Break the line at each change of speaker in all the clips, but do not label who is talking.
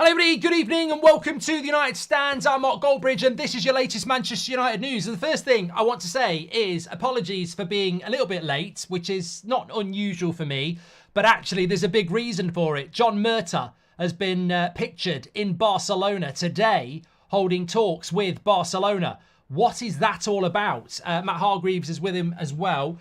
Hello everybody, good evening and welcome to the United Stand. I'm Mark Goldbridge and this is your latest Manchester United news. And the first thing I want to say is apologies for being a little bit late, which is not unusual for me, but actually there's a big reason for it. John Murtough has been pictured in Barcelona today holding talks with Barcelona. What is that all about? Matt Hargreaves is with him as well.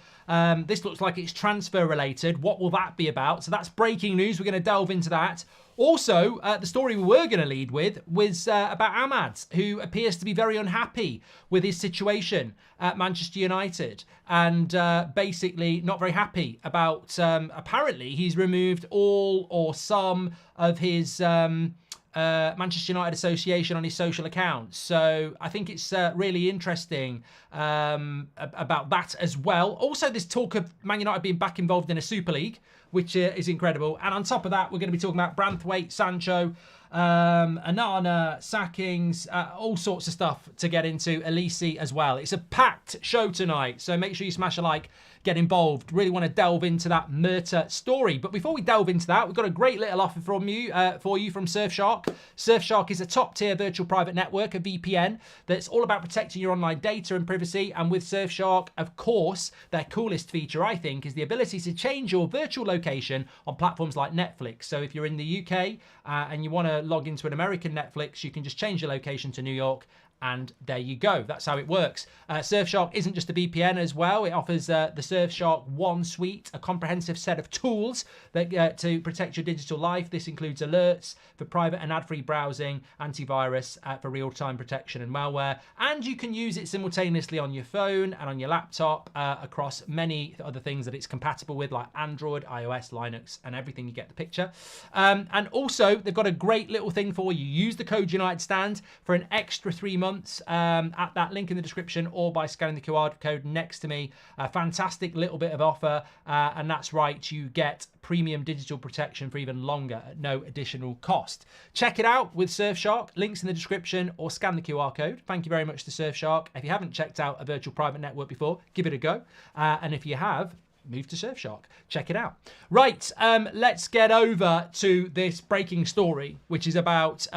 This looks like it's transfer related. What will that be about? So that's breaking news. We're going to delve into that. Also, the story we were going to lead with was about AMAD, who appears to be very unhappy with his situation at Manchester United and basically not very happy about, apparently he's removed all or some of his Manchester United association on his social accounts. So I think it's really interesting about that as well. Also, this talk of Man United being back involved in a Super League, which is incredible. And on top of that, we're going to be talking about Branthwaite, Sancho, Anana, sackings, all sorts of stuff to get into. Elise as well. It's a packed show tonight, so make sure you smash a like, get involved. Really want to delve into that Murtough story. But before we delve into that, we've got a great little offer from you for you from Surfshark. Surfshark is a top-tier virtual private network, a VPN, that's all about protecting your online data and privacy. And with Surfshark, of course, their coolest feature, I think, is the ability to change your virtual location on platforms like Netflix. So if you're in the UK and you want to log into an American Netflix, you can just change your location to New York, and there you go. That's how it works. Surfshark isn't just a VPN as well. It offers the Surfshark One Suite, a comprehensive set of tools that to protect your digital life. This includes alerts for private and ad-free browsing, antivirus for real-time protection and malware, and you can use it simultaneously on your phone and on your laptop across many other things that it's compatible with, like Android, iOS, Linux, and everything. You get the picture. And also, they've got a great little thing for you. Use the code UNITEDSTAND for an extra 3 months at that link in the description or by scanning the QR code next to me. A fantastic little bit of offer, and that's right, you get premium digital protection for even longer at no additional cost. Check it out with Surfshark, links in the description or scan the QR code. Thank you very much to Surfshark. If you haven't checked out a virtual private network before, give it a go, and if you have, move to Surfshark. Check it out. Right, let's get over to this breaking story, which is about,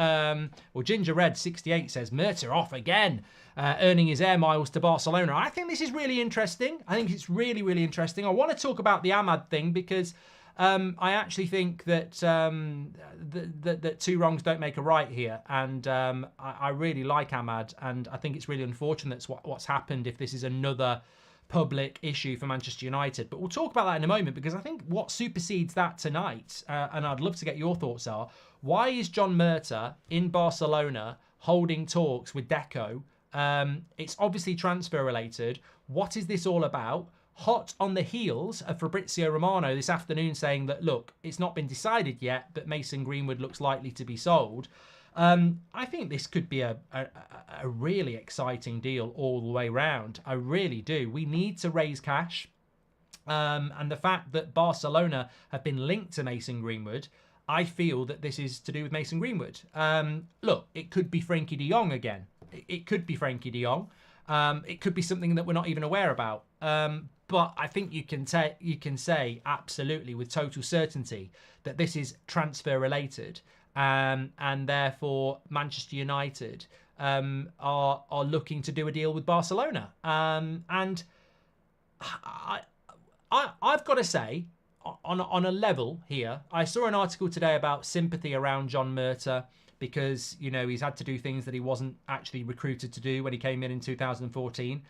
Ginger Red 68 says, Murtough off again, earning his air miles to Barcelona. I think this is really interesting. I think it's really, really interesting. I want to talk about the AMAD thing because I actually think that that two wrongs don't make a right here. And I really like AMAD, and I think it's really unfortunate what's happened if this is another public issue for Manchester United. But we'll talk about that in a moment, because I think what supersedes that tonight, and I'd love to get your thoughts, are why is John Murtough in Barcelona holding talks with Deco? It's obviously transfer related. What is this all about? Hot on the heels of Fabrizio Romano this afternoon saying that, look, it's not been decided yet, but Mason Greenwood looks likely to be sold. I think this could be a really exciting deal all the way round. I really do. We need to raise cash. And the fact that Barcelona have been linked to Mason Greenwood, I feel that this is to do with Mason Greenwood. Look, it could be Frankie de Jong again. It could be Frankie de Jong. It could be something that we're not even aware about. But I think you can say absolutely with total certainty that this is transfer related. And therefore Manchester United are looking to do a deal with Barcelona. And I've got to say, on a level here, I saw an article today about sympathy around John Murtough because, you know, he's had to do things that he wasn't actually recruited to do when he came in 2014.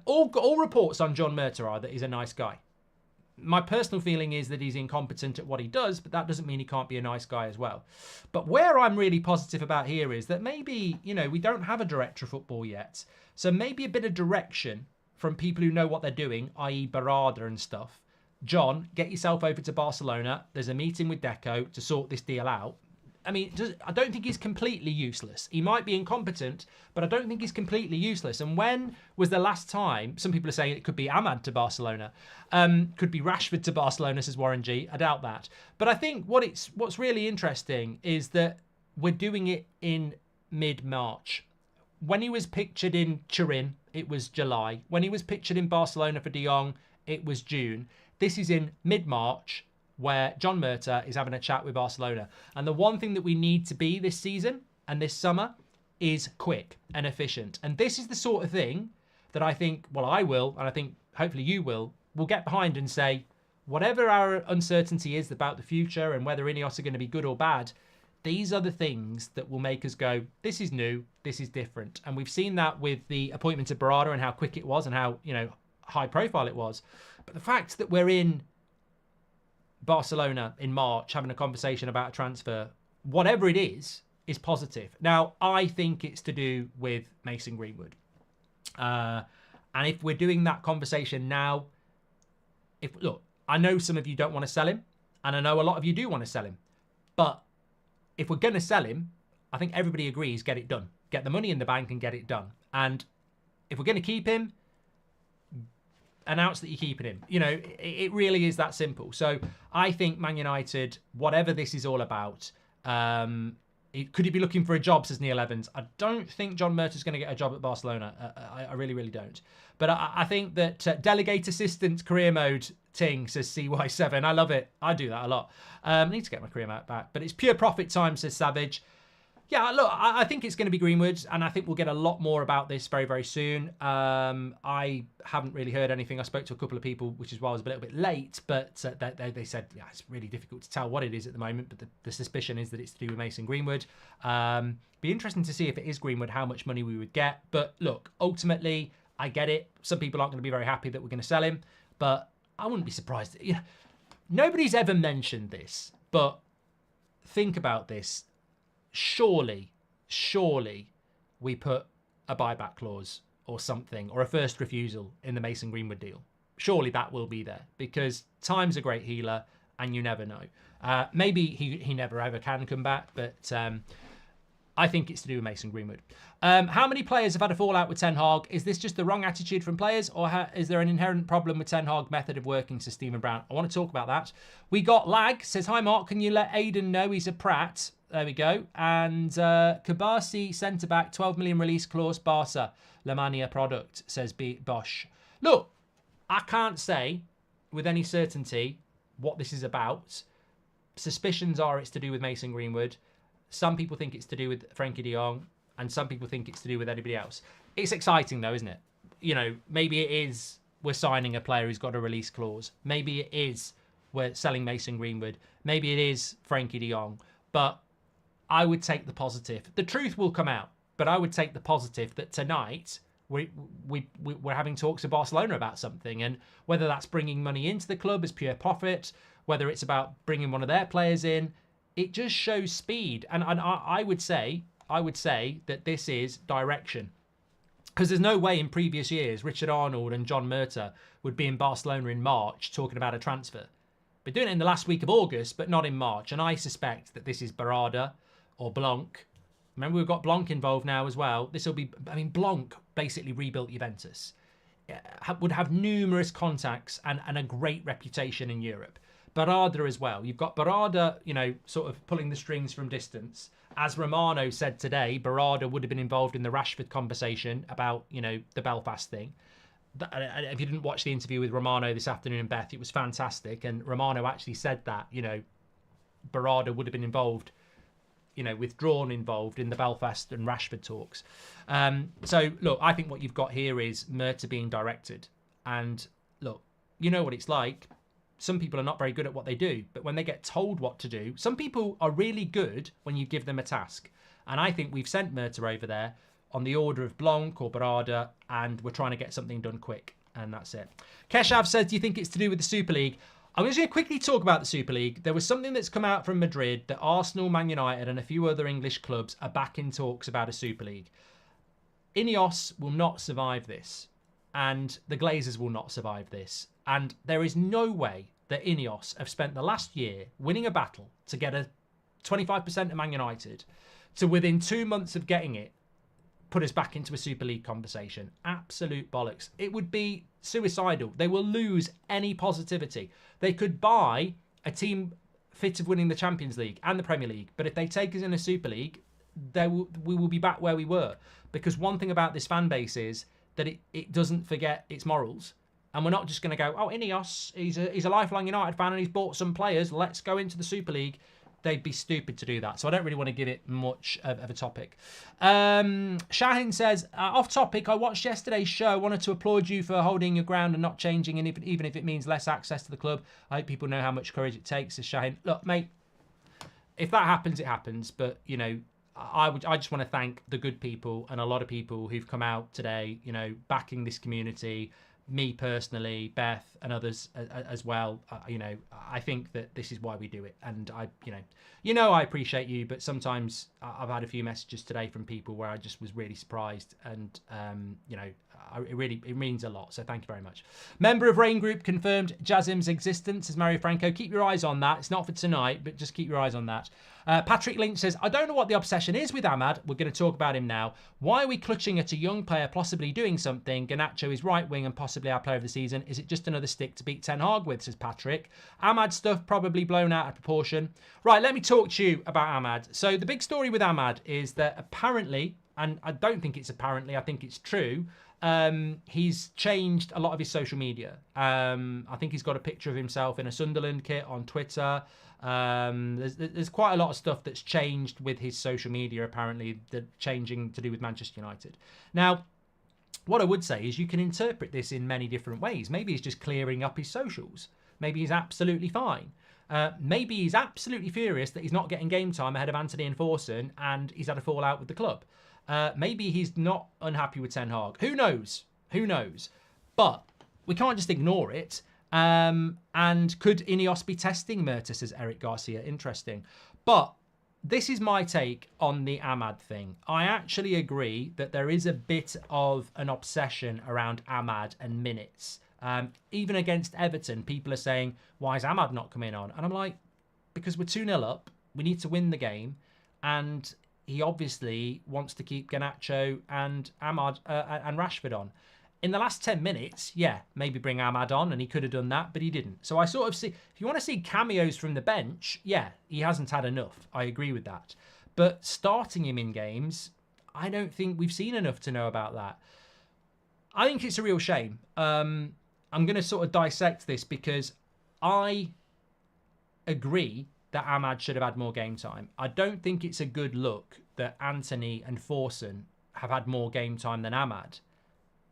All reports on John Murtough are that he's a nice guy. My personal feeling is that he's incompetent at what he does, but that doesn't mean he can't be a nice guy as well. But where I'm really positive about here is that maybe, you know, we don't have a director of football yet. So maybe a bit of direction from people who know what they're doing, i.e. Barada and stuff. John, get yourself over to Barcelona. There's a meeting with Deco to sort this deal out. I mean, I don't think he's completely useless. He might be incompetent, but I don't think he's completely useless. And when was the last time, some people are saying it could be AMAD to Barcelona, could be Rashford to Barcelona, says Warren G. I doubt that. But I think what's really interesting is that we're doing it in mid-March. When he was pictured in Turin, it was July. When he was pictured in Barcelona for De Jong, it was June. This is in mid-March. where John Murtough is having a chat with Barcelona. And the one thing that we need to be this season and this summer is quick and efficient. And this is the sort of thing that I think, well, I will, and I think hopefully you will get behind and say, whatever our uncertainty is about the future and whether Ineos are going to be good or bad, these are the things that will make us go, this is new, this is different. And we've seen that with the appointment of Barada and how quick it was and how, high profile it was. But the fact that we're in Barcelona in March having a conversation about a transfer, whatever it is positive. Now, I think it's to do with Mason Greenwood. And if we're doing that conversation now, look, I know some of you don't want to sell him, and I know a lot of you do want to sell him. But if we're going to sell him, I think everybody agrees, get it done. Get the money in the bank and get it done. And if we're going to keep him, announce that you're keeping him. It really is that simple. So I think Man United, whatever this is all about, could he be looking for a job, says Neil Evans. I don't think John Murtough's going to get a job at Barcelona. I really, really don't. But I think that delegate assistant career mode ting, says CY7. I love it. I do that a lot. I need to get my career mode back. But it's pure profit time, says Savage. Yeah, look, I think it's going to be Greenwood, and I think we'll get a lot more about this very, very soon. I haven't really heard anything. I spoke to a couple of people, which is why I was a little bit late, but they said, yeah, it's really difficult to tell what it is at the moment, but the suspicion is that it's to do with Mason Greenwood. Be interesting to see if it is Greenwood, how much money we would get. But look, ultimately, I get it. Some people aren't going to be very happy that we're going to sell him, but I wouldn't be surprised. Nobody's ever mentioned this, but think about this. Surely we put a buyback clause or something, or a first refusal in the Mason Greenwood deal. Surely that will be there, because time's a great healer and you never know. Maybe he never ever can come back, but I think it's to do with Mason Greenwood. How many players have had a fallout with Ten Hag? Is this just the wrong attitude from players, or is there an inherent problem with Ten Hag method of working, says Stephen Brown? I want to talk about that. We got Lag, says, hi Mark, can you let Aiden know he's a prat? There we go. And Kabasi centre-back, 12 million release clause, Barca, Lemania product, says Bosch. Look, I can't say with any certainty what this is about. Suspicions are it's to do with Mason Greenwood. Some people think it's to do with Frankie de Jong, and some people think it's to do with anybody else. It's exciting though, isn't it? Maybe it is we're signing a player who's got a release clause. Maybe it is we're selling Mason Greenwood. Maybe it is Frankie de Jong. But I would take the positive. The truth will come out, but I would take the positive that tonight we're having talks with Barcelona about something, and whether that's bringing money into the club as pure profit, whether it's about bringing one of their players in, it just shows speed. And I would say that this is direction, because there's no way in previous years Richard Arnold and John Murtough would be in Barcelona in March talking about a transfer. We're doing it in the last week of August, but not in March. And I suspect that this is Barada or Blanc. Remember, we've got Blanc involved now as well. This will be, Blanc basically rebuilt Juventus. Would have numerous contacts and a great reputation in Europe. Barada as well. You've got Barada, sort of pulling the strings from distance. As Romano said today, Barada would have been involved in the Rashford conversation about, the Belfast thing. If you didn't watch the interview with Romano this afternoon in Beth, it was fantastic. And Romano actually said that, Barada would have been involved, withdrawn involved in the Belfast and Rashford talks. So, look, I think what you've got here is Murtough being directed. And, look, you know what it's like. Some people are not very good at what they do, but when they get told what to do, some people are really good when you give them a task. And I think we've sent Murtough over there on the order of Blanc or Barada, and we're trying to get something done quick. And that's it. Keshav says, do you think it's to do with the Super League? I'm just going to quickly talk about the Super League. There was something that's come out from Madrid that Arsenal, Man United and a few other English clubs are back in talks about a Super League. Ineos will not survive this, and the Glazers will not survive this. And there is no way that Ineos have spent the last year winning a battle to get a 25% of Man United to within 2 months of getting it, put us back into a Super League conversation. Absolute bollocks. It would be suicidal. They will lose any positivity. They could buy a team fit of winning the Champions League and the Premier League, but if they take us in a Super League, we will be back where we were. Because one thing about this fan base is that it doesn't forget its morals. And we're not just going to go, oh, Ineos, he's a lifelong United fan and he's bought some players. Let's go into the Super League. They'd be stupid to do that. So I don't really want to give it much of a topic. Shahin says, off topic, I watched yesterday's show. I wanted to applaud you for holding your ground and not changing, and even if it means less access to the club. I hope people know how much courage it takes, says Shahin. Look, mate, if that happens, it happens. But, you know, I just want to thank the good people and a lot of people who've come out today, you know, backing this community, me personally, Beth and others as well. You know, I think that this is why we do it. And I appreciate you, but sometimes I've had a few messages today from people where I just was really surprised, and it means a lot. So thank you very much. Member of Rain Group confirmed Jazim's existence, as Mario Franco. Keep your eyes on that. It's not for tonight, but just keep your eyes on that. Patrick Lynch says, I don't know what the obsession is with Amad. We're going to talk about him now. Why are we clutching at a young player possibly doing something? Garnacho is right wing and possibly our player of the season. Is it just another stick to beat Ten Hag with, says Patrick. Amad stuff probably blown out of proportion. Right, let me talk to you about Amad. So the big story with Amad is that apparently, and I don't think it's apparently, I think it's true, he's changed a lot of his social media. I think he's got a picture of himself in a Sunderland kit on Twitter. There's quite a lot of stuff that's changed with his social media, apparently, that changing to do with Manchester United. Now, what I would say is you can interpret this in many different ways. Maybe he's just clearing up his socials. Maybe he's absolutely fine. Maybe he's absolutely furious that he's not getting game time ahead of Anthony and Forson, and he's had a fallout with the club. Maybe he's not unhappy with Ten Hag. Who knows? Who knows? But we can't just ignore it. And could Ineos be testing MURTOUGH, says Eric Garcia. Interesting. But this is my take on the Amad thing. I actually agree that there is a bit of an obsession around Amad and minutes. Even against Everton, people are saying, why is Amad not coming on? And I'm like, because we're 2-0 up. We need to win the game. And he obviously wants to keep Garnacho and Amad and Rashford on. In the last 10 minutes, yeah, maybe bring Amad on, and he could have done that, but he didn't. So I sort of see, if you want to see cameos from the bench, yeah, he hasn't had enough. I agree with that. But starting him in games, I don't think we've seen enough to know about that. I think it's a real shame. I'm going to sort of dissect this because I agree that Amad should have had more game time. I don't think it's a good look that Anthony and Forson have had more game time than Amad,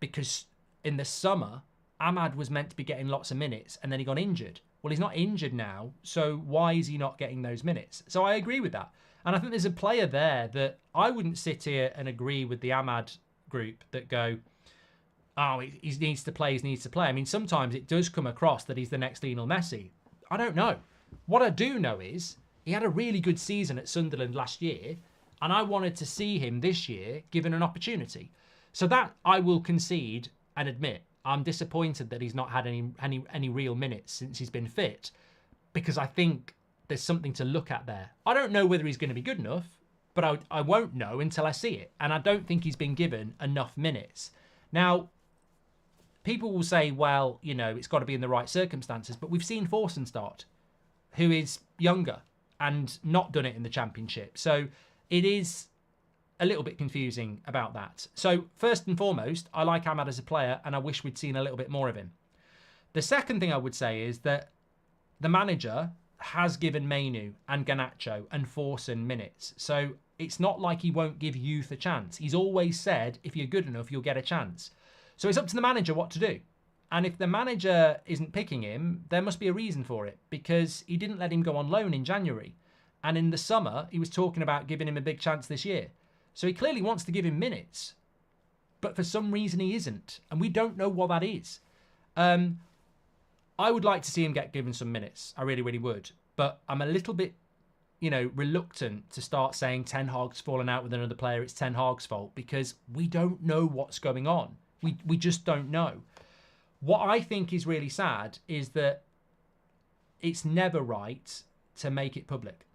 because in the summer, Amad was meant to be getting lots of minutes and then he got injured. Well, he's not injured now, so why is he not getting those minutes? So I agree with that. And I think there's a player there that I wouldn't sit here and agree with the Amad group that go, oh, he needs to play, he needs to play. I mean, sometimes it does come across that he's the next Lionel Messi. I don't know. What I do know is he had a really good season at Sunderland last year, and I wanted to see him this year given an opportunity. So that I will concede and admit. I'm disappointed that he's not had any real minutes since he's been fit, because I think there's something to look at there. I don't know whether he's going to be good enough, but I won't know until I see it. And I don't think he's been given enough minutes. Now, people will say, well, you know, it's got to be in the right circumstances, but we've seen Forson start, who is younger and not done it in the Championship. So it is a little bit confusing about that. So first and foremost, I like Amad as a player, and I wish we'd seen a little bit more of him. The second thing I would say is that the manager has given Mainu and Garnacho and Forson minutes. So it's not like he won't give youth a chance. He's always said, if you're good enough, you'll get a chance. So it's up to the manager what to do. And if the manager isn't picking him, there must be a reason for it, because he didn't let him go on loan in January. And in the summer, he was talking about giving him a big chance this year. So he clearly wants to give him minutes, but for some reason he isn't, and we don't know what that is. I would like to see him get given some minutes. I really, really would. But I'm a little bit, reluctant to start saying Ten Hag's fallen out with another player, it's Ten Hag's fault, because we don't know what's going on. We just don't know. What I think is really sad is that it's never right to make it public.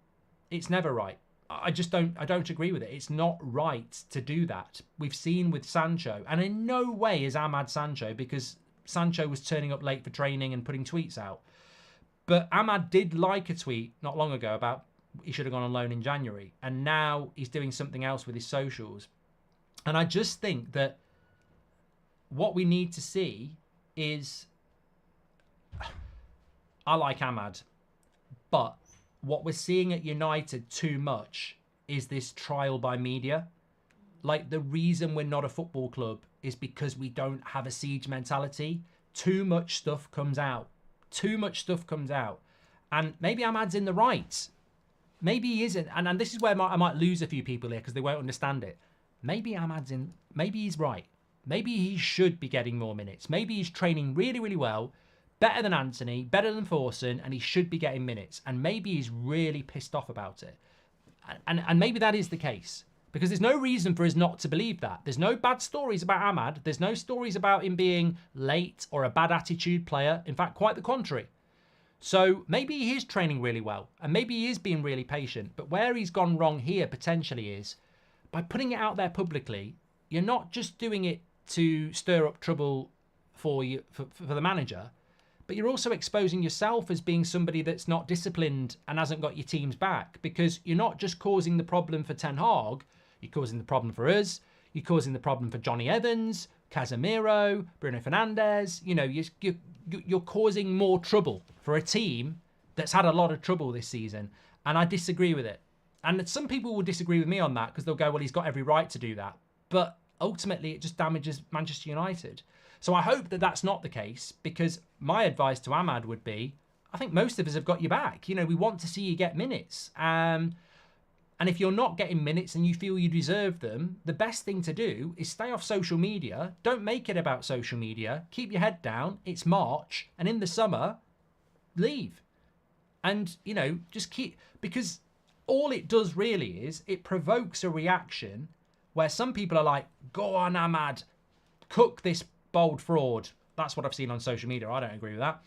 It's never right. I don't agree with it. It's not right to do that. We've seen with Sancho, and in no way is Amad Sancho, because Sancho was turning up late for training and putting tweets out. But Amad did like a tweet not long ago about he should have gone on loan in January, and now he's doing something else with his socials. And I just think that what we need to see is I like AMAD, but what we're seeing at United too much is this trial by media. Like, the reason we're not a football club is because we don't have a siege mentality. Too much stuff comes out. Too much stuff comes out. And maybe AMAD's in the right. Maybe he isn't. And this is where I might lose a few people here because they won't understand it. Maybe maybe he's right. Maybe he should be getting more minutes. Maybe he's training really, really well, better than Anthony, better than Thorson, and he should be getting minutes. And maybe he's really pissed off about it. And maybe that is the case. Because there's no reason for us not to believe that. There's no bad stories about AMAD. There's no stories about him being late or a bad attitude player. In fact, quite the contrary. So maybe he is training really well. And maybe he is being really patient. But where he's gone wrong here potentially is by putting it out there publicly, you're not just doing it to stir up trouble for the manager, but you're also exposing yourself as being somebody that's not disciplined and hasn't got your team's back, because you're not just causing the problem for Ten Hag, you're causing the problem for us, you're causing the problem for Johnny Evans, Casemiro, Bruno Fernandes. You know, you're causing more trouble for a team that's had a lot of trouble this season, and I disagree with it. And some people will disagree with me on that because they'll go, well, he's got every right to do that. But ultimately, it just damages Manchester United. So I hope that that's not the case, because my advice to AMAD would be, I think most of us have got your back. You know, we want to see you get minutes. And if you're not getting minutes and you feel you deserve them, the best thing to do is stay off social media. Don't make it about social media. Keep your head down. It's March. And in the summer, leave. And, you know, just keep... Because all it does really is it provokes a reaction where some people are like, go on, AMAD, cook this bold fraud. That's what I've seen on social media. I don't agree with that.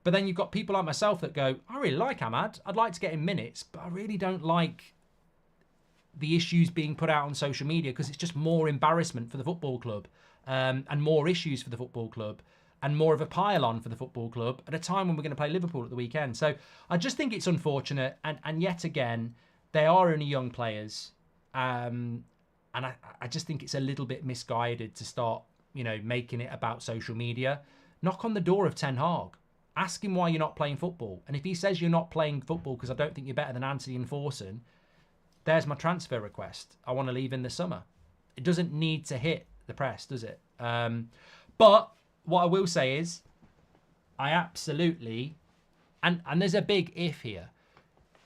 But then you've got people like myself that go, I really like AMAD. I'd like to get him minutes, but I really don't like the issues being put out on social media because it's just more embarrassment for the football club, and more issues for the football club, and more of a pile-on for the football club at a time when we're going to play Liverpool at the weekend. So I just think it's unfortunate. And yet again, they are only young players. And I just think it's a little bit misguided to start, you know, making it about social media. Knock on the door of Ten Hag. Ask him why you're not playing football. And if he says you're not playing football because I don't think you're better than Anthony and Thorson, there's my transfer request. I want to leave in the summer. It doesn't need to hit the press, does it? But what I will say is, I absolutely, and there's a big if here,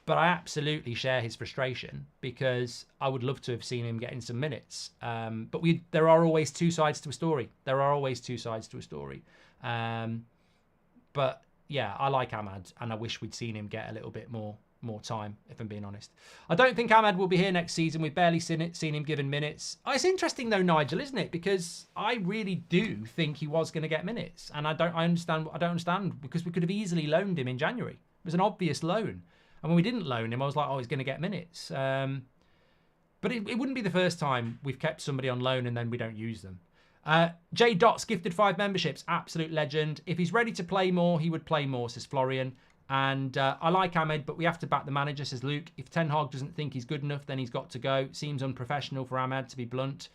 but I absolutely share his frustration because I would love to have seen him getting some minutes. But there are always two sides to a story. There are always two sides to a story. But yeah, I like AMAD, and I wish we'd seen him get a little bit more time, if I'm being honest. I don't think AMAD will be here next season. We've barely seen him given minutes. Oh, it's interesting though, Nigel, isn't it? Because I really do think he was going to get minutes, and I don't understand because we could have easily loaned him in January. It was an obvious loan. And when we didn't loan him, I was like, oh, he's going to get minutes. But it wouldn't be the first time we've kept somebody on loan and then we don't use them. J. Dots gifted 5 memberships. Absolute legend. If he's ready to play more, he would play more, says Florian. And I like AMAD, but we have to back the manager, says Luke. If Ten Hag doesn't think he's good enough, then he's got to go. Seems unprofessional for AMAD, to be blunt.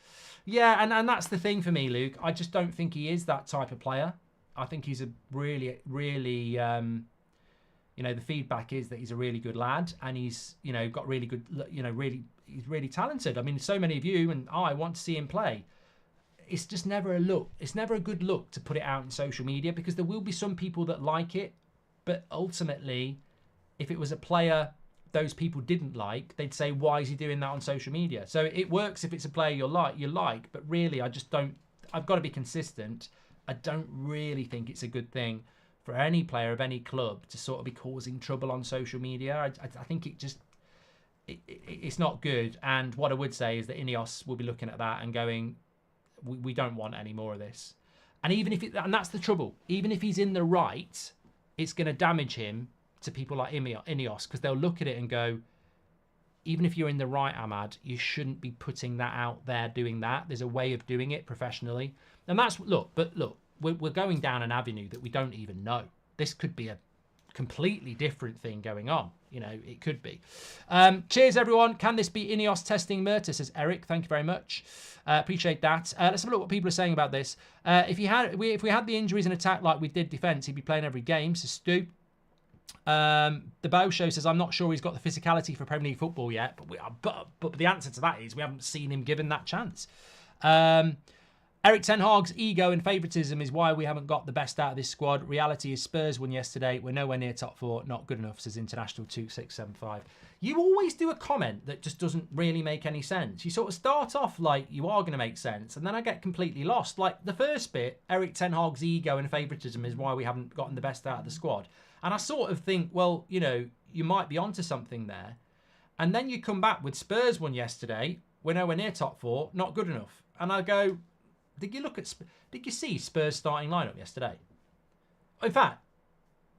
Yeah, and that's the thing for me, Luke. I just don't think he is that type of player. I think he's a really, really... you know, the feedback is that he's a really good lad, and he's, you know, got really good, you know, he's really talented. I mean, so many of you, and I want to see him play. It's just never a look. It's never a good look to put it out in social media, because there will be some people that like it, but ultimately, if it was a player those people didn't like, they'd say, why is he doing that on social media? So it works if it's a player you like, but really, I just don't, I've got to be consistent. I don't really think it's a good thing for any player of any club to sort of be causing trouble on social media. I think it's not good. And what I would say is that Ineos will be looking at that and going, we don't want any more of this. And even if and that's the trouble, even if he's in the right, it's going to damage him to people like Ineos, because they'll look at it and go, even if you're in the right, AMAD, you shouldn't be putting that out there doing that. There's a way of doing it professionally. And that's, look, we're going down an avenue that we don't even know. This could be a completely different thing going on. You know, it could be. Cheers, everyone. Can this be Ineos testing Murtough, says Eric. Thank you very much. Appreciate that. Let's have a look what people are saying about this. If we had the injuries in attack like we did defence, he'd be playing every game, says Stu. The Bow Show says, I'm not sure he's got the physicality for Premier League football yet, but the answer to that is we haven't seen him given that chance. Eric Ten Hag's ego and favouritism is why we haven't got the best out of this squad. Reality is Spurs won yesterday. We're nowhere near top 4. Not good enough, says International 2675. You always do a comment that just doesn't really make any sense. You sort of start off like you are going to make sense, and then I get completely lost. Like the first bit, Eric Ten Hag's ego and favouritism is why we haven't gotten the best out of the squad. And I sort of think, well, you know, you might be onto something there. And then you come back with Spurs won yesterday. We're nowhere near top 4. Not good enough. And I go, did you see Spurs starting lineup yesterday? In fact,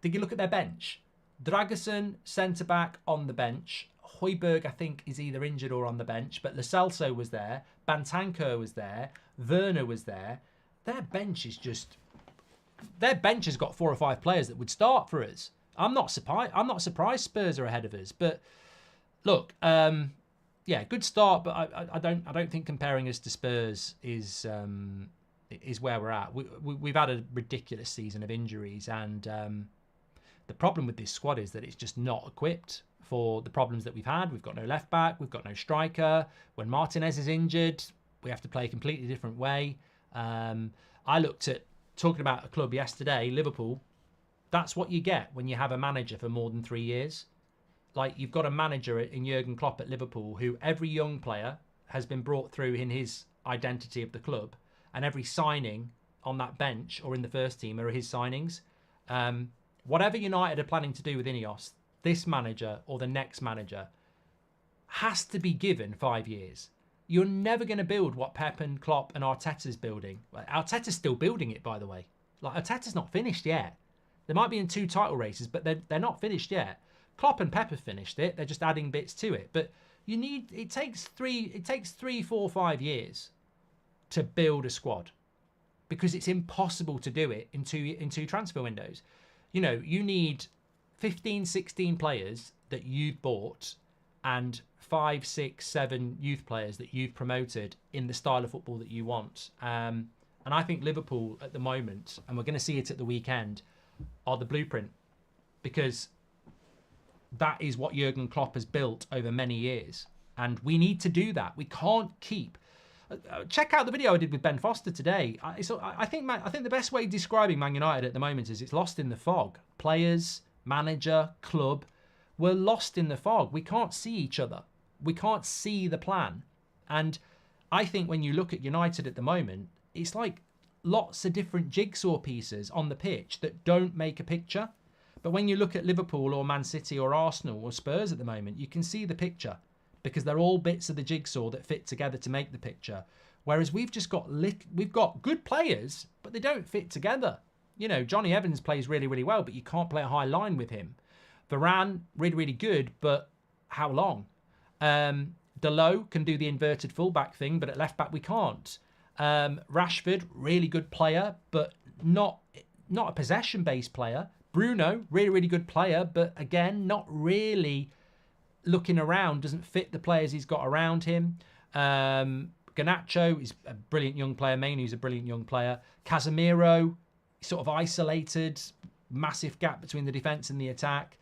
did you look at their bench? Dragusin, centre-back, on the bench. Højbjerg, I think, is either injured or on the bench. But Lo Celso was there. Bentancur was there. Werner was there. Their bench is just... Their bench has got 4 or 5 players that would start for us. I'm not surprised Spurs are ahead of us. But look, yeah, good start. But I don't think comparing us to Spurs is where we're at. We've had a ridiculous season of injuries, and the problem with this squad is that it's just not equipped for the problems that we've had. We've got no left back. We've got no striker. When Martinez is injured, we have to play a completely different way. I looked at talking about a club yesterday, Liverpool. That's what you get when you have a manager for more than 3 years. Like, you've got a manager in Jurgen Klopp at Liverpool who every young player has been brought through in his identity of the club, and every signing on that bench or in the first team are his signings. Whatever United are planning to do with Ineos, this manager or the next manager has to be given 5 years. You're never going to build what Pep and Klopp and Arteta's building. Arteta's still building it, by the way. Like, Arteta's not finished yet. They might be in 2 title races, but they're not finished yet. Klopp and Pep have finished it. They're just adding bits to it. But it takes 3, 4, 5 years to build a squad, because it's impossible to do it in two transfer windows. You know, you need 15, 16 players that you've bought and 5, 6, 7 youth players that you've promoted in the style of football that you want. And I think Liverpool at the moment, and we're going to see it at the weekend, are the blueprint, because that is what Jurgen Klopp has built over many years. And we need to do that. We can't keep... check out the video I did with Ben Foster today. I think the best way of describing Man United at the moment is it's lost in the fog. Players, manager, club, we're lost in the fog. We can't see each other. We can't see the plan. And I think when you look at United at the moment, it's like lots of different jigsaw pieces on the pitch that don't make a picture. But when you look at Liverpool or Man City or Arsenal or Spurs at the moment, you can see the picture, because they're all bits of the jigsaw that fit together to make the picture. Whereas we've just got we've got good players, but they don't fit together. You know, Johnny Evans plays really, really well, but you can't play a high line with him. Varane, really, really good, but how long? Dalot can do the inverted fullback thing, but at left back we can't. Rashford, really good player, but not a possession-based player. Bruno, really, really good player, but again, not really looking around, doesn't fit the players he's got around him. Garnacho is a brilliant young player. Mainu's a brilliant young player. Casemiro, sort of isolated, massive gap between the defence and the attack.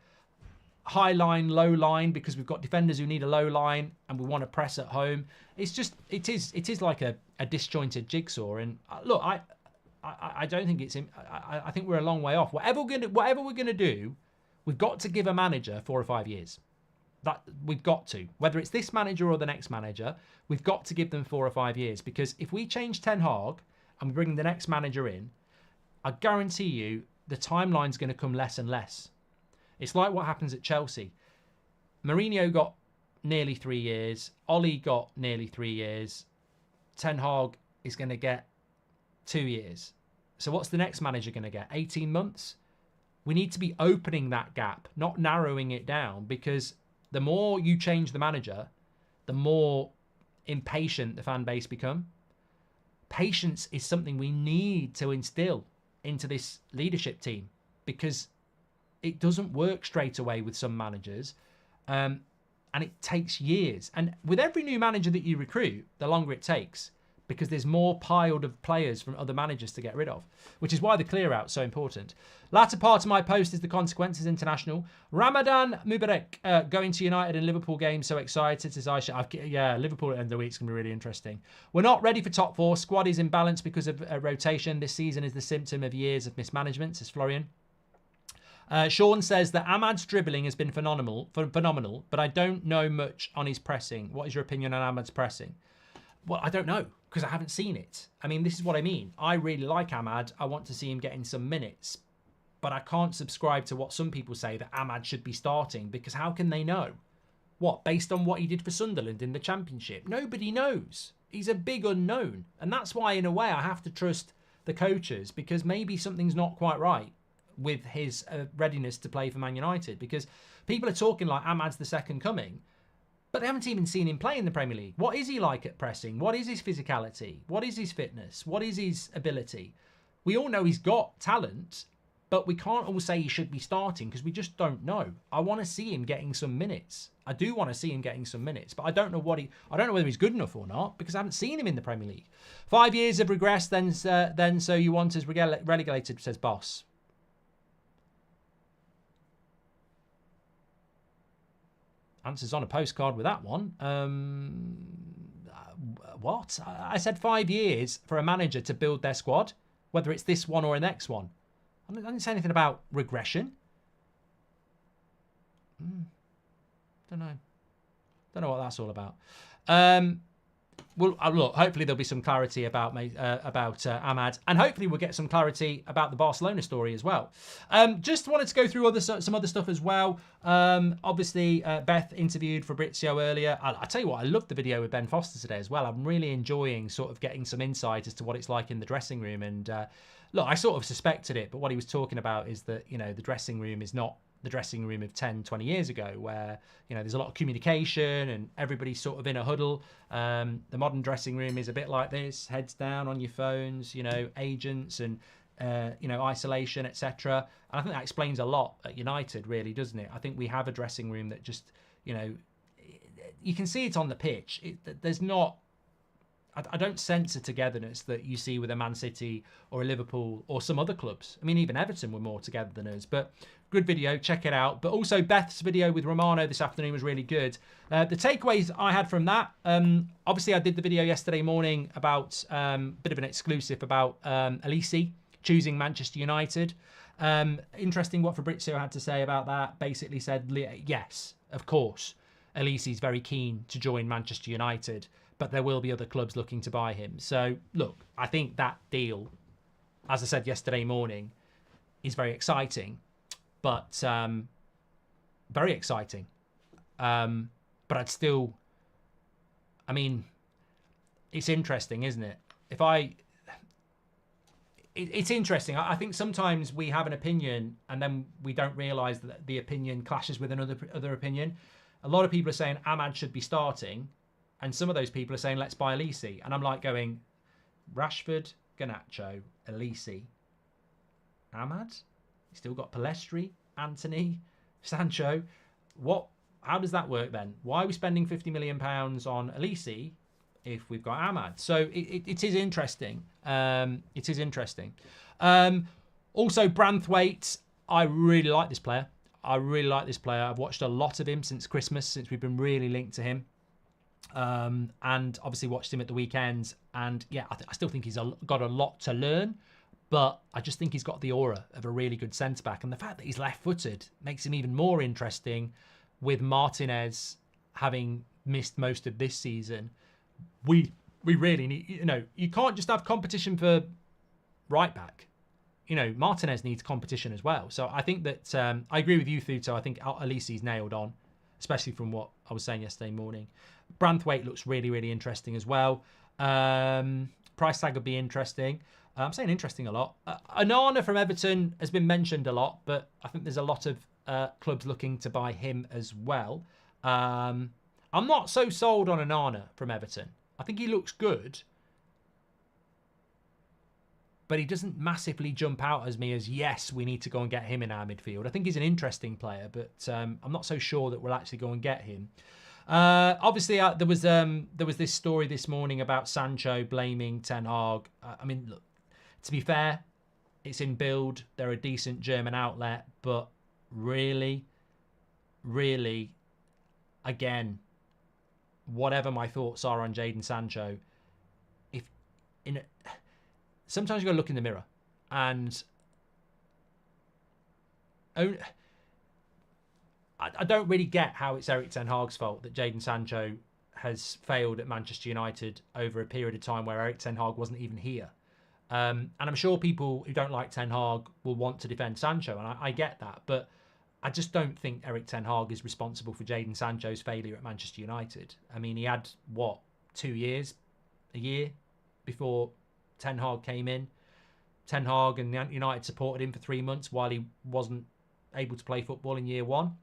High line, low line, because we've got defenders who need a low line and we want to press at home. It's just, it is like a disjointed jigsaw. And look, I don't think it's, I think we're a long way off. Whatever we're gonna do, we've got to give a manager 4 or 5 years. That we've got to, whether it's this manager or the next manager, we've got to give them 4 or 5 years, because if we change Ten Hag and we bring the next manager in, I guarantee you the timeline's going to come less and less. It's like what happens at Chelsea. Mourinho got nearly 3 years. Oli got nearly 3 years. Ten Hag is going to get 2 years. So what's the next manager going to get? 18 months? We need to be opening that gap, not narrowing it down, because the more you change the manager, the more impatient the fan base become. Patience is something we need to instill into this leadership team, because It doesn't work straight away with some managers. And it takes years. And with every new manager that you recruit, the longer it takes, because there's more piled of players from other managers to get rid of, which is why the clear out's so important. Latter part of my post is the consequences international. Ramadan Mubarak going to United and Liverpool game. So excited as I should. Yeah, Liverpool at the end of the week is going to be really interesting. We're not ready for top four. Squad is imbalanced because of rotation. This season is the symptom of years of mismanagement, says Florian. Sean says that Amad's dribbling has been phenomenal, but I don't know much on his pressing. What is your opinion on Amad's pressing? Well, I don't know, because I haven't seen it. I mean, this is what I mean. I really like Amad. I want to see him getting some minutes. But I can't subscribe to what some people say that Amad should be starting, because how can they know? What, based on what he did for Sunderland in the Championship? Nobody knows. He's a big unknown. And that's why, in a way, I have to trust the coaches, because maybe something's not quite right with his readiness to play for Man United. Because people are talking like Amad's the second coming, but they haven't even seen him play in the Premier League. What is he like at pressing? What is his physicality? What is his fitness? What is his ability? We all know he's got talent, but we can't all say he should be starting because we just don't know. I want to see him getting some minutes. I do want to see him getting some minutes, but I don't know whether he's good enough or not, because I haven't seen him in the Premier League. 5 years have regressed, then so you want us relegated, says Boss. Answers on a postcard with that one. What? I said 5 years for a manager to build their squad, whether it's this one or the next one. I didn't say anything about regression. Don't know what that's all about. Well, look, hopefully there'll be some clarity about Amad, and hopefully we'll get some clarity about the Barcelona story as well. Just wanted to go through some other stuff as well. Obviously, Beth interviewed Fabrizio earlier. I'll tell you what, I loved the video with Ben Foster today as well. I'm really enjoying sort of getting some insight as to what it's like in the dressing room. And look, I sort of suspected it, but what he was talking about is that, you know, the dressing room is not the dressing room of 10, 20 years ago, where, you know, there's a lot of communication and everybody's sort of in a huddle. The modern dressing room is a bit like this, heads down on your phones, you know, agents and, you know, isolation, etc. And I think that explains a lot at United, really, doesn't it? I think we have a dressing room that just, you know, you can see it on the pitch. There's not, I don't sense a togetherness that you see with a Man City or a Liverpool or some other clubs. I mean, even Everton were more together than us. But good video, check it out. But also Beth's video with Romano this afternoon was really good. The takeaways I had from that, obviously I did the video yesterday morning about a bit of an exclusive about Elise choosing Manchester United. Interesting what Fabrizio had to say about that. Basically said, yes, of course, Elise is very keen to join Manchester United, but there will be other clubs looking to buy him. So, look, I think that deal, as I said yesterday morning, is very exciting, but very exciting. But I'd still, I mean, it's interesting, isn't it? It's interesting. I think sometimes we have an opinion and then we don't realise that the opinion clashes with other opinion. A lot of people are saying Amad should be starting, and some of those people are saying, let's buy Elise. And I'm like going, Rashford, Garnacho, Elise, Amad? You still got Palestri, Anthony, Sancho. How does that work then? Why are we spending £50 million on Elise if we've got Amad? So it is interesting. It is interesting. Also, Branthwaite, I really like this player. I've watched a lot of him since Christmas, since we've been really linked to him. And obviously watched him at the weekends. And yeah, I still think he's got a lot to learn, but I just think he's got the aura of a really good centre-back. And the fact that he's left-footed makes him even more interesting, with Martinez having missed most of this season. We really need, you know, you can't just have competition for right-back. You know, Martinez needs competition as well. So I think that, I agree with you, Thuto. I think Elise's nailed on, especially from what I was saying yesterday morning. Branthwaite looks really, really interesting as well. Price tag would be interesting. I'm saying interesting a lot. Onana from Everton has been mentioned a lot, but I think there's a lot of clubs looking to buy him as well. I'm not so sold on Onana from Everton. I think he looks good, but he doesn't massively jump out as me as, yes, we need to go and get him in our midfield. I think he's an interesting player, but I'm not so sure that we'll actually go and get him. Obviously, there was this story this morning about Sancho blaming Ten Hag. I mean, look, to be fair, it's in Bild. They're a decent German outlet, but really, again, whatever my thoughts are on Jadon Sancho, sometimes you got to look in the mirror, and I don't really get how it's Erik Ten Hag's fault that Jadon Sancho has failed at Manchester United over a period of time where Erik Ten Hag wasn't even here. And I'm sure people who don't like Ten Hag will want to defend Sancho, and I get that, but I just don't think Erik Ten Hag is responsible for Jadon Sancho's failure at Manchester United. I mean, he had, a year before Ten Hag came in. Ten Hag and United supported him for 3 months while he wasn't able to play football in year one.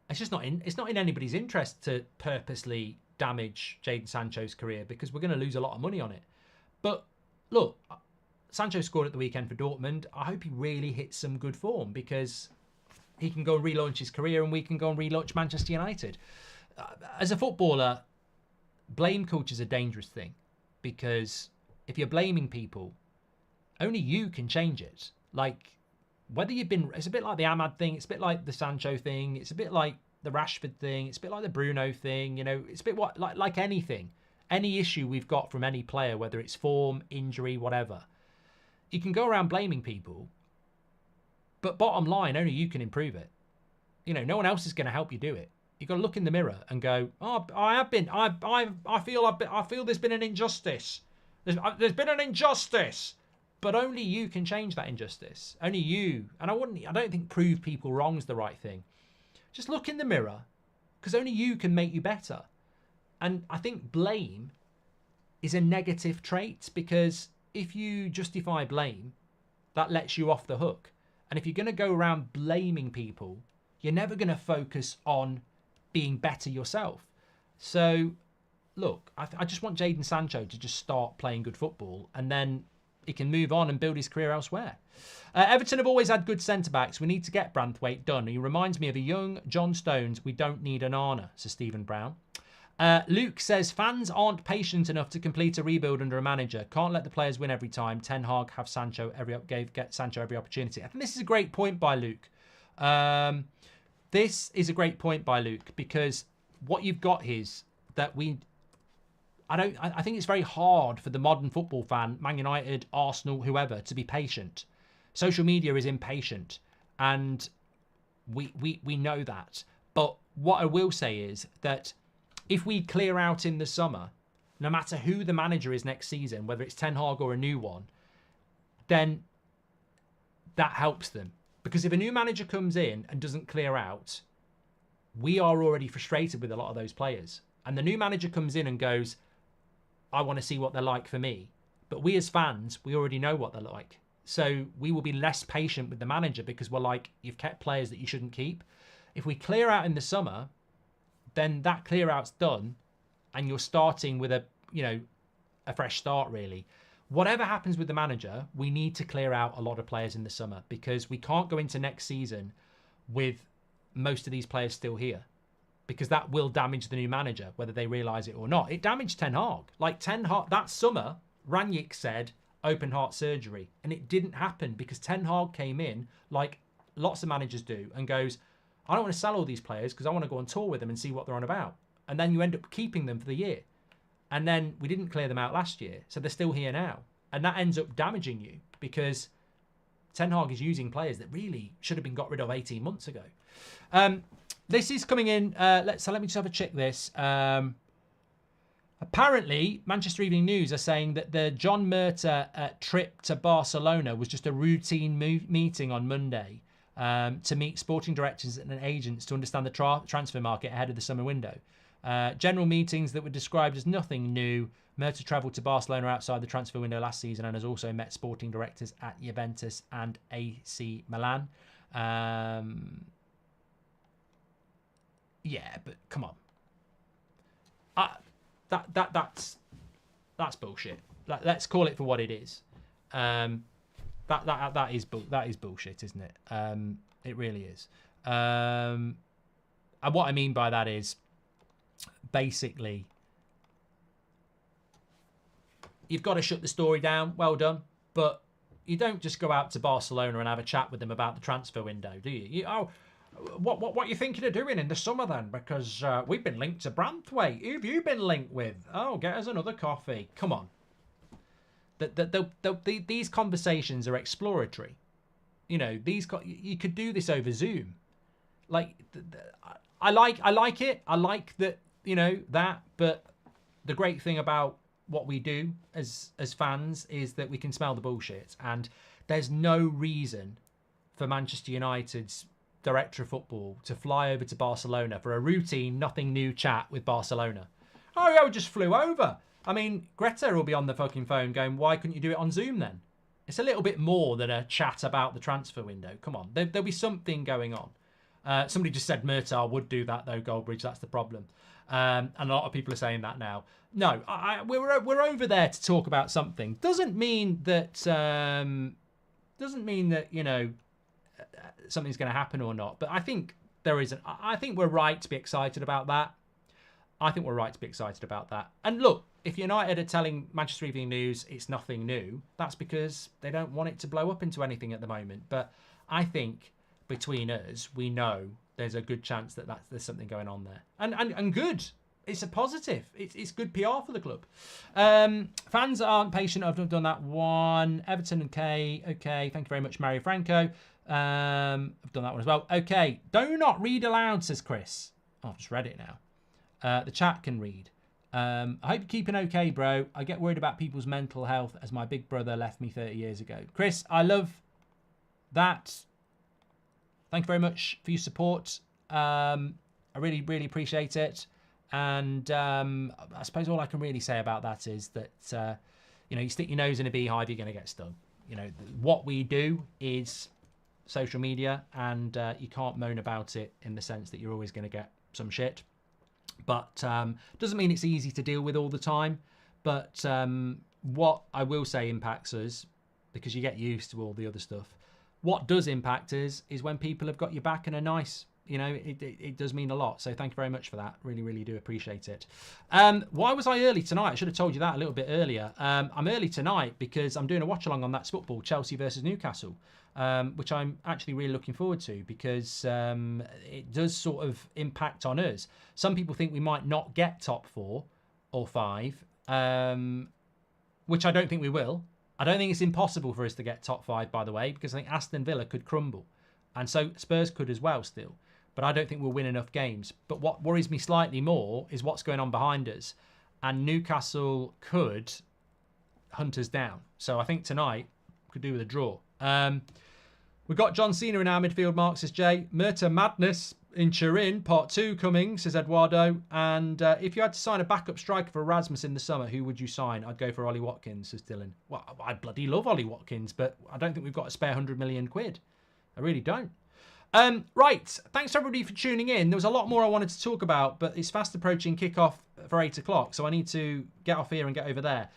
It's just it's not in anybody's interest to purposely damage Jadon Sancho's career, because we're going to lose a lot of money on it. But look, Sancho scored at the weekend for Dortmund. I hope he really hits some good form, because he can go and relaunch his career and we can go and relaunch Manchester United. As a footballer, blame culture is a dangerous thing, because if you're blaming people, only you can change it. Like, whether you've been, it's a bit like the AMAD thing, it's a bit like the Sancho thing, it's a bit like the Rashford thing, it's a bit like the Bruno thing, you know, it's a bit like anything. Any issue we've got from any player, whether it's form, injury, whatever, you can go around blaming people, but bottom line, only you can improve it. You know, no one else is going to help you do it. You've got to look in the mirror and go, oh, I feel there's been an injustice. There's been an injustice. But only you can change that injustice. Only you. And I don't think prove people wrong is the right thing. Just look in the mirror, because only you can make you better. And I think blame is a negative trait, because if you justify blame, that lets you off the hook. And if you're going to go around blaming people, you're never going to focus on being better yourself. So, look, I just want Jadon Sancho to just start playing good football, and then he can move on and build his career elsewhere. Everton have always had good centre-backs. We need to get Branthwaite done. He reminds me of a young John Stones. We don't need an Arna, says Stephen Brown. Luke says, fans aren't patient enough to complete a rebuild under a manager. Can't let the players win every time. Ten Hag have get Sancho every opportunity. I think this is a great point by Luke. This is a great point by Luke, because what you've got is that I think it's very hard for the modern football fan, Man United, Arsenal, whoever, to be patient. Social media is impatient, and we know that. But what I will say is that if we clear out in the summer, no matter who the manager is next season, whether it's Ten Hag or a new one, then that helps them. Because if a new manager comes in and doesn't clear out, we are already frustrated with a lot of those players. And the new manager comes in and goes, I want to see what they're like for me. But we as fans, we already know what they're like. So we will be less patient with the manager, because we're like, you've kept players that you shouldn't keep. If we clear out in the summer, then that clear out's done, and you're starting with a fresh start, really. Whatever happens with the manager, we need to clear out a lot of players in the summer, because we can't go into next season with most of these players still here, because that will damage the new manager, whether they realise it or not. It damaged Ten Hag. Like Ten Hag, that summer, Rangnick said open heart surgery, and it didn't happen because Ten Hag came in, like lots of managers do, and goes, I don't want to sell all these players because I want to go on tour with them and see what they're on about. And then you end up keeping them for the year. And then we didn't clear them out last year, so they're still here now. And that ends up damaging you, because Ten Hag is using players that really should have been got rid of 18 months ago. This is coming in. Let me just have a check this. Apparently, Manchester Evening News are saying that the John Murtough trip to Barcelona was just a routine meeting on Monday to meet sporting directors and agents to understand the transfer market ahead of the summer window. General meetings that were described as nothing new. Murtough travelled to Barcelona outside the transfer window last season and has also met sporting directors at Juventus and AC Milan. Yeah, but come on. That's bullshit. let's call it for what it is. That is bullshit, isn't it? It really is. And what I mean by that is, basically, you've got to shut the story down. Well done, but you don't just go out to Barcelona and have a chat with them about the transfer window, do you? What are you thinking of doing in the summer then? Because we've been linked to Branthwaite. Who have you been linked with? Oh, get us another coffee. Come on. These conversations are exploratory. You know, you could do this over Zoom. Like, I like it. I like that, you know, that. But the great thing about what we do as fans is that we can smell the bullshit. And there's no reason for Manchester United's director of football to fly over to Barcelona for a routine, nothing new chat with Barcelona. Oh, yeah, we just flew over. I mean, Greta will be on the fucking phone going, why couldn't you do it on Zoom then? It's a little bit more than a chat about the transfer window. Come on, there'll be something going on. Somebody just said MURTOUGH would do that though, Goldbridge. That's the problem. And a lot of people are saying that now. No, we're over there to talk about something. Doesn't mean that you know, something's going to happen or not. But I think there isn't. I think we're right to be excited about that. And look, if United are telling Manchester Evening News it's nothing new, that's because they don't want it to blow up into anything at the moment. But I think between us, we know there's a good chance that there's something going on there. And good. It's a positive. It's good PR for the club. Fans aren't patient. I've done that one. Everton and K. Okay, thank you very much, Mario Franco. I've done that one as well. Okay, do not read aloud, says Chris. Oh, I've just read it now. The chat can read. I hope you're keeping okay, bro. I get worried about people's mental health as my big brother left me 30 years ago. Chris, I love that. Thank you very much for your support. I really, really appreciate it. And I suppose all I can really say about that is that, you know, you stick your nose in a beehive, you're going to get stung. You know, what we do is social media, and you can't moan about it in the sense that you're always going to get some shit. But doesn't mean it's easy to deal with all the time. But what I will say impacts us, because you get used to all the other stuff. What does impact us is when people have got your back and are nice. You know, it does mean a lot. So thank you very much for that. Really, really do appreciate it. Why was I early tonight? I should have told you that a little bit earlier. I'm early tonight because I'm doing a watch along on That's Football, Chelsea versus Newcastle, which I'm actually really looking forward to because it does sort of impact on us. Some people think we might not get top 4 or 5, which I don't think we will. I don't think it's impossible for us to get top 5, by the way, because I think Aston Villa could crumble. And so Spurs could as well still. But I don't think we'll win enough games. But what worries me slightly more is what's going on behind us. And Newcastle could hunt us down. So I think tonight we could do with a draw. We've got John Cena in our midfield, Mark, says Jay. Murta Madness in Turin, part 2 coming, says Eduardo. And if you had to sign a backup striker for Erasmus in the summer, who would you sign? I'd go for Ollie Watkins, says Dylan. Well, I bloody love Ollie Watkins, but I don't think we've got a spare 100 million quid. I really don't. Right, thanks everybody for tuning in. There was a lot more I wanted to talk about, but it's fast approaching kickoff for 8 o'clock, so I need to get off here and get over there.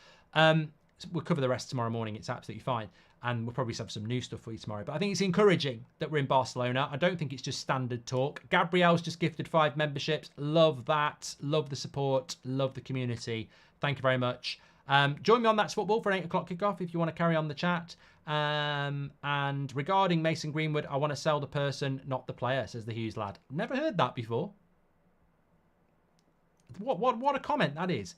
We'll cover the rest tomorrow morning. It's absolutely fine, and we'll probably have some new stuff for you tomorrow. But I think it's encouraging that we're in Barcelona. I don't think it's just standard talk. Gabrielle's just gifted 5 memberships. Love that. Love the support. Love the community. Thank you very much. Join me on That's Football for an 8 o'clock kickoff if you want to carry on the chat. And regarding Mason Greenwood, I want to sell the person, not the player, says the Hughes lad. Never heard that before. What a comment that is.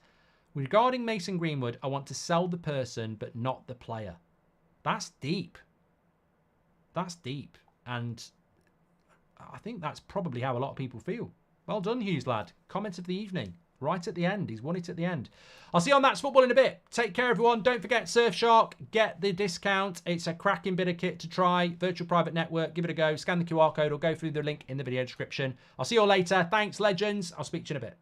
Regarding Mason Greenwood, I want to sell the person, but not the player. That's deep. That's deep. And I think that's probably how a lot of people feel. Well done, Hughes lad. Comment of the evening. Right at the end. He's won it at the end. I'll see you on That's Football in a bit. Take care, everyone. Don't forget Surfshark. Get the discount. It's a cracking bit of kit to try. Virtual private network. Give it a go. Scan the QR code or go through the link in the video description. I'll see you all later. Thanks, legends. I'll speak to you in a bit.